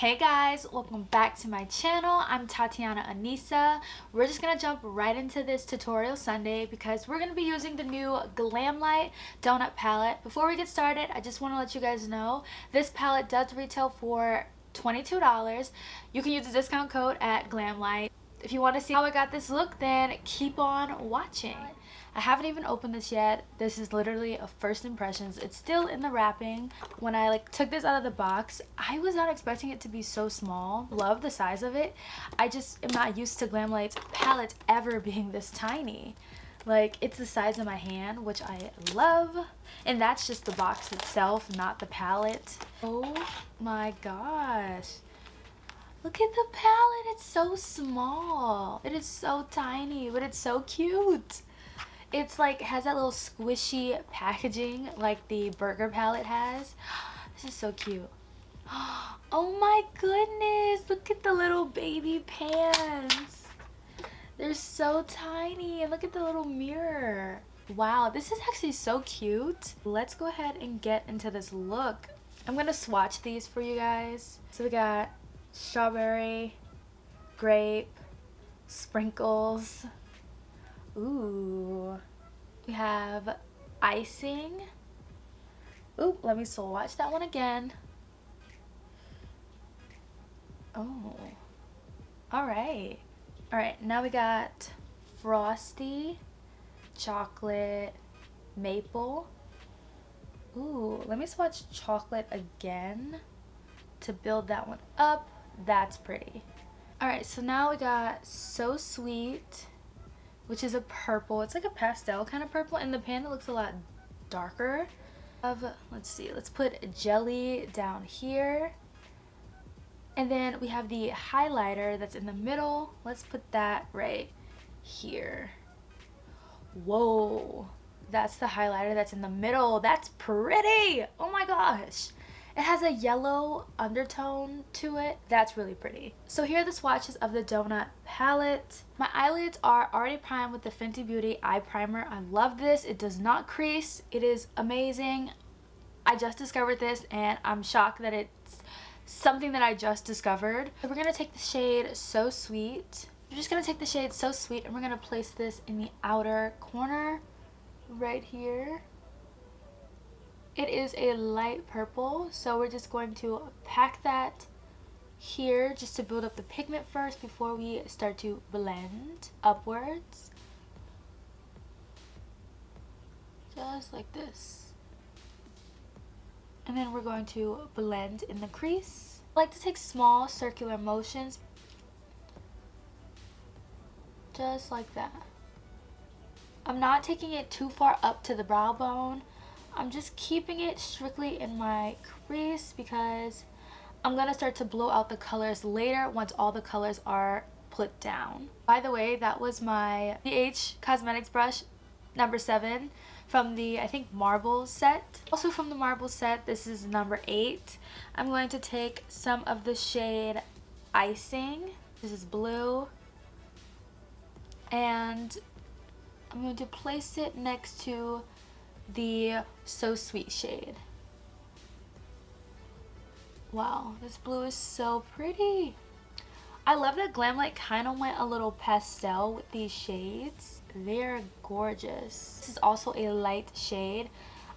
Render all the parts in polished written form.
Hey guys, welcome back to my channel. I'm Tatiana Anissa. We're just gonna jump right into this tutorial Sunday because we're gonna be using the new Glamlite Donut palette. Before we get started, I just want to let you guys know this palette does retail for $22. You can use the discount code at Glamlite. If you want to see how I got this look, then keep on watching. I haven't even opened this yet. This is literally a first impressions. It's still in the wrapping. When I took this out of the box, I was not expecting it to be so small. Love the size of it. I just am not used to Glamlite's palettes ever being this tiny. It's the size of my hand, which I love. And that's just the box itself, not the palette. Oh my gosh. Look at the palette. It's so small. It is so tiny, but it's so cute. It's has that little squishy packaging like the burger palette has. This is so cute. Oh my goodness, look at the little baby pants. They're so tiny, and look at the little mirror. Wow, this is actually so cute. Let's go ahead and get into this look. I'm gonna swatch these for you guys. So we got strawberry, grape, sprinkles. Ooh, we have icing. Ooh, let me swatch that one again. Oh, all right. Now we got frosty, chocolate, maple. Ooh, let me swatch chocolate again to build that one up. That's pretty. All right, so now we got so sweet, which is a purple. It's like a pastel kind of purple, and the pan looks a lot darker. Let's see, let's put jelly down here. And then we have the highlighter that's in the middle. Let's put that right here. Whoa, that's the highlighter that's in the middle. That's pretty. Oh my gosh. It has a yellow undertone to it. That's really pretty. So here are the swatches of the donut palette. My eyelids are already primed with the Fenty Beauty eye primer. I love this. It does not crease. It is amazing. I just discovered this and I'm shocked that it's something that I just discovered. So we're going to take the shade So Sweet. We're just going to take the shade So Sweet and we're going to place this in the outer corner right here. It is a light purple, so we're just going to pack that here just to build up the pigment first before we start to blend upwards. Just like this. And then we're going to blend in the crease. I like to take small circular motions. Just like that. I'm not taking it too far up to the brow bone. I'm just keeping it strictly in my crease because I'm going to start to blow out the colors later once all the colors are put down. By the way, that was my BH Cosmetics brush number 7 from the, I think, marble set. Also from the marble set, this is number 8. I'm going to take some of the shade Icing. This is blue. And I'm going to place it next to the So Sweet shade. Wow, this blue is so pretty. I love that Glamlite kind of went a little pastel with these shades. They're gorgeous. This is also a light shade.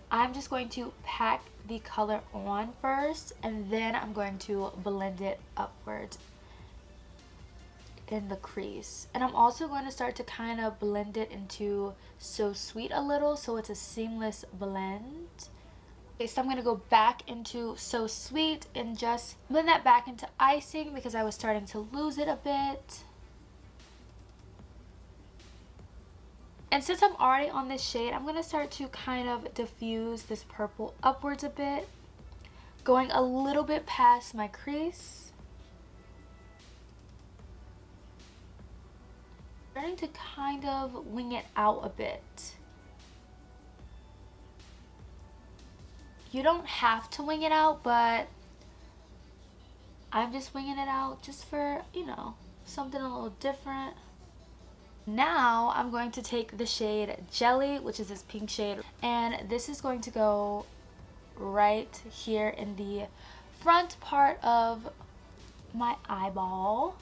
I'm just going to pack the color on first and then I'm going to blend it upwards in the crease. And I'm also going to start to kind of blend it into So Sweet a little so it's a seamless blend. Okay, so I'm going to go back into So Sweet and just blend that back into Icing because I was starting to lose it a bit. And since I'm already on this shade, I'm going to start to kind of diffuse this purple upwards a bit, going a little bit past my crease. Starting to kind of wing it out a bit. You don't have to wing it out, but I'm just winging it out just for, something a little different. Now I'm going to take the shade Jelly, which is this pink shade, and this is going to go right here in the front part of my eyeball.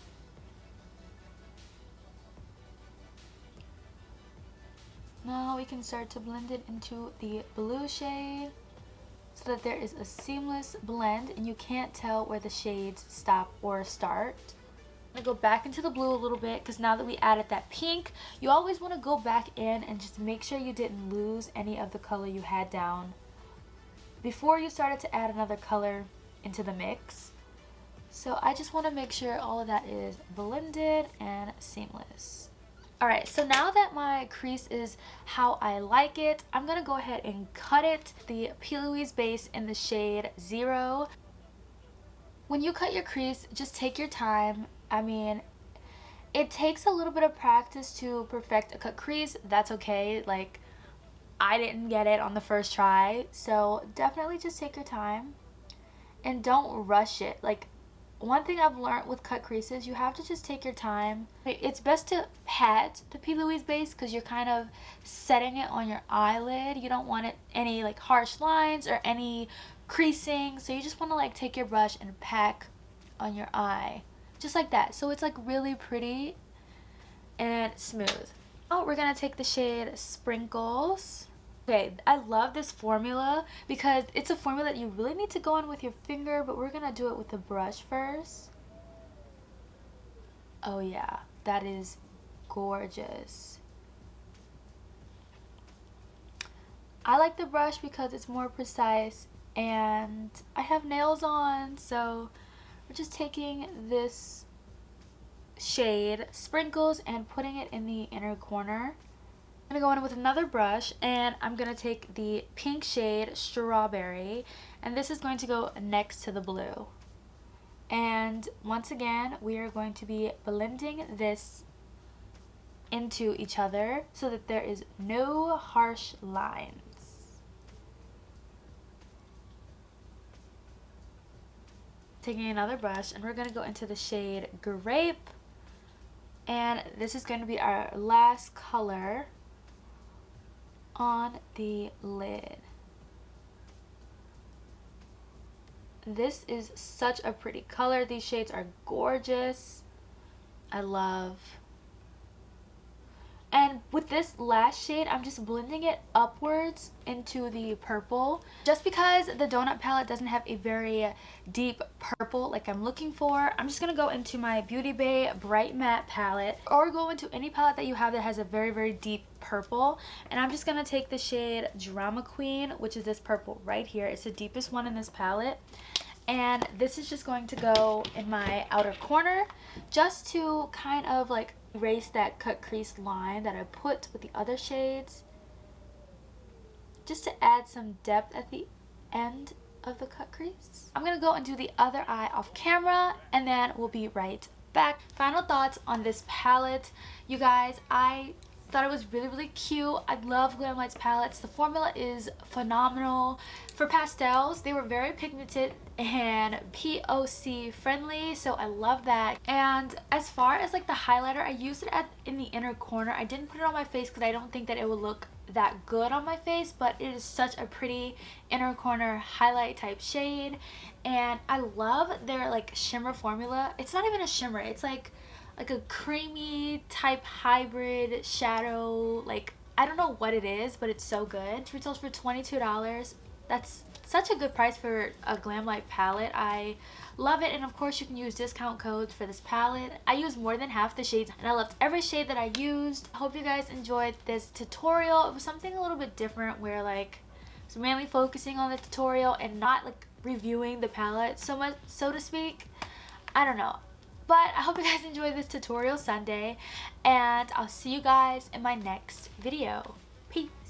Now we can start to blend it into the blue shade so that there is a seamless blend and you can't tell where the shades stop or start. I'm going to go back into the blue a little bit because now that we added that pink, you always want to go back in and just make sure you didn't lose any of the color you had down before you started to add another color into the mix. So I just want to make sure all of that is blended and seamless. Alright, so now that my crease is how I like it, I'm going to go ahead and cut it. The P. Louise base in the shade 0. When you cut your crease, just take your time. I mean, it takes a little bit of practice to perfect a cut crease. That's okay. Like, I didn't get it on the first try. So definitely just take your time. And don't rush it. Like, one thing I've learned with cut creases, you have to just take your time. It's best to pat the P. Louise base because you're kind of setting it on your eyelid. You don't want it any like harsh lines or any creasing. So you just want to like take your brush and pack on your eye. Just like that. So it's like really pretty and smooth. Now we're going to take the shade Sprinkles. Okay, I love this formula because it's a formula that you really need to go in with your finger, but we're going to do it with the brush first. Oh yeah, that is gorgeous. I like the brush because it's more precise and I have nails on, so we're just taking this shade Sprinkles and putting it in the inner corner. I'm going to go in with another brush and I'm going to take the pink shade Strawberry, and this is going to go next to the blue. And once again, we are going to be blending this into each other so that there is no harsh lines. Taking another brush and we're going to go into the shade Grape, and this is going to be our last color on the lid. This is such a pretty color. These shades are gorgeous. I love. And with this last shade, I'm just blending it upwards into the purple. Just because the donut palette doesn't have a very deep purple like I'm looking for, I'm just going to go into my Beauty Bay Bright Matte palette, or go into any palette that you have that has a very, very deep purple. And I'm just going to take the shade Drama Queen, which is this purple right here. It's the deepest one in this palette. And this is just going to go in my outer corner just to kind of like erase that cut crease line that I put with the other shades, just to add some depth at the end of the cut crease. I'm going to go and do the other eye off camera and then we'll be right back. Final thoughts on this palette. You guys, I thought it was really, really cute. I love Glamlite's palettes. The formula is phenomenal. For pastels, they were very pigmented and POC friendly, so I love that. And as far as like the highlighter, I used it in the inner corner. I didn't put it on my face because I don't think that it would look that good on my face, but it is such a pretty inner corner highlight type shade. And I love their like shimmer formula. It's not even a shimmer, it's like a creamy type hybrid shadow. Like, I don't know what it is, but it's so good. It retails for $22. That's such a good price for a Glamlite palette. I love it, and of course you can use discount codes for this palette. I used more than half the shades and I loved every shade that I used. I hope you guys enjoyed this tutorial. It was something a little bit different where like I was mainly focusing on the tutorial and not like reviewing the palette so much, so to speak. I don't know. But I hope you guys enjoyed this tutorial Sunday, and I'll see you guys in my next video. Peace.